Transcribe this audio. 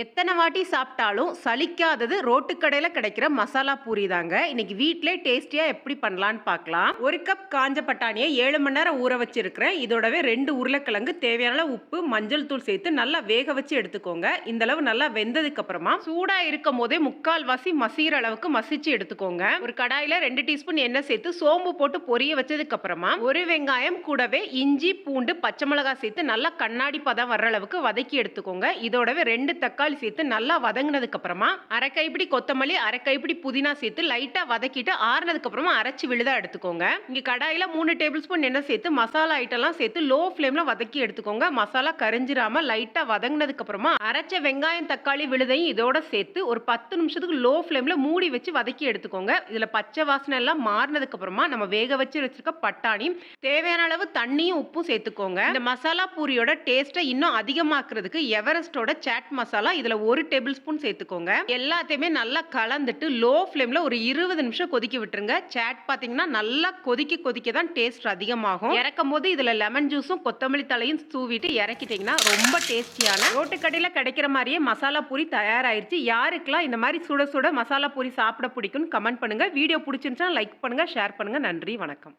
எத்தனை வாட்டி சாப்பிட்டாலும் சலிக்காதது ரோட்டு கடையில கிடைக்கிற மசாலா பூரி தாங்க. இன்னைக்கு வீட்லயே டேஸ்டியா எப்படி பண்ணலான்னு பார்க்கலாம். ஒரு கப் காஞ்ச பட்டாணியை 7 மணி நேரம் ஊற வச்சிருக்கிறேன். இதோடவே 2 உருளைக்கிழங்கு, தேவையான அளவு உப்பு, மஞ்சள் தூள் சேர்த்து நல்லா வேக வச்சு எடுத்துக்கோங்க. இந்த அளவு நல்லா வெந்ததுக்கு அப்புறமா சூடா இருக்கும் போதே 3/4 மசிகிற அளவுக்கு மசிச்சு எடுத்துக்கோங்க. ஒரு கடாயில 2 டீஸ்பூன் எண்ணெய் சேர்த்து சோம்பு போட்டு பொரிய வச்சதுக்கு அப்புறமா ஒரு வெங்காயம் கூடவே இஞ்சி, பூண்டு, பச்சை மிளகாய் சேர்த்து நல்லா கண்ணாடி பதம் வர்ற அளவுக்கு வதக்கி எடுத்துக்கோங்க. இதோடவே 2 தக்காளி சேர்த்து நல்லா வதங்கினதுக்கு அப்புறமா அரை கைப்பிடி கொத்தமல்லி, அரை கைப்பிடி புதினா சேர்த்து லைட்டா வதக்கிட்டு ஆறுனதுக்கு அப்புறமா அரைச்சு விழுதா எடுத்துக்கோங்க. இங்க கடாயில 3 டேபிள் ஸ்பூன் எண்ணெய் சேர்த்து மசாலா ஐட்டம்லாம் சேர்த்து லோ ஃப்ளேம்ல வதக்கி எடுத்துக்கோங்க. மசாலா கரிஞ்சிராம லைட்டா வதங்கினதுக்கு அப்புறமா அரைச்ச வெங்காயம், தக்காளி விழுதையும் இதோட சேர்த்து ஒரு 10 நிமிஷத்துக்கு லோ ஃப்ளேம்ல மூடி வச்சு வதக்கி எடுத்துக்கோங்க. இதுல பச்சை வாசனை எல்லாம் மாறினதுக்கு அப்புறமா நம்ம வேக வச்சு வச்சிருக்க பட்டாணி, தேவையான அளவு தண்ணியும் உப்பும் சேர்த்துக்கோங்க. இந்த மசாலா பூரியோட டேஸ்ட்டை இன்னும் அதிகமாக்குறதுக்கு எவரெஸ்டோட சாட் மசாலா இதுல 1 டேபிள் ஸ்பூன் சேர்த்துக்கோங்க. எல்லாத்தையுமே நல்லா கலந்துட்டு லோ ஃப்ளேம்ல ஒரு 20 நிமிஷம் கொதிக்க விட்டுருங்க. சாட் பாத்தீங்கன்னா நல்லா கொதிக்க கொதிக்க தான் டேஸ்ட் அதிகமாகும். இறக்கும் போது இதுல லெமன் ஜூஸும் கொத்தமல்லி தலையும் தூவிட்டு இறக்கிட்டீங்கன்னா ரொம்ப டேஸ்டியான ரோட்டு கடையில கிடைக்கிற மாதிரியே மசாலா பூரி தயாராயிருச்சு. யாருக்கெல்லாம் இந்த மாதிரி சுட சுட மசாலா பூரி சாப்பிட பிடிக்கும்னு கமெண்ட் பண்ணுங்க. வீடியோ பிடிச்சிருந்துச்சா லைக் பண்ணுங்க, ஷேர் பண்ணுங்க. நன்றி, வணக்கம்.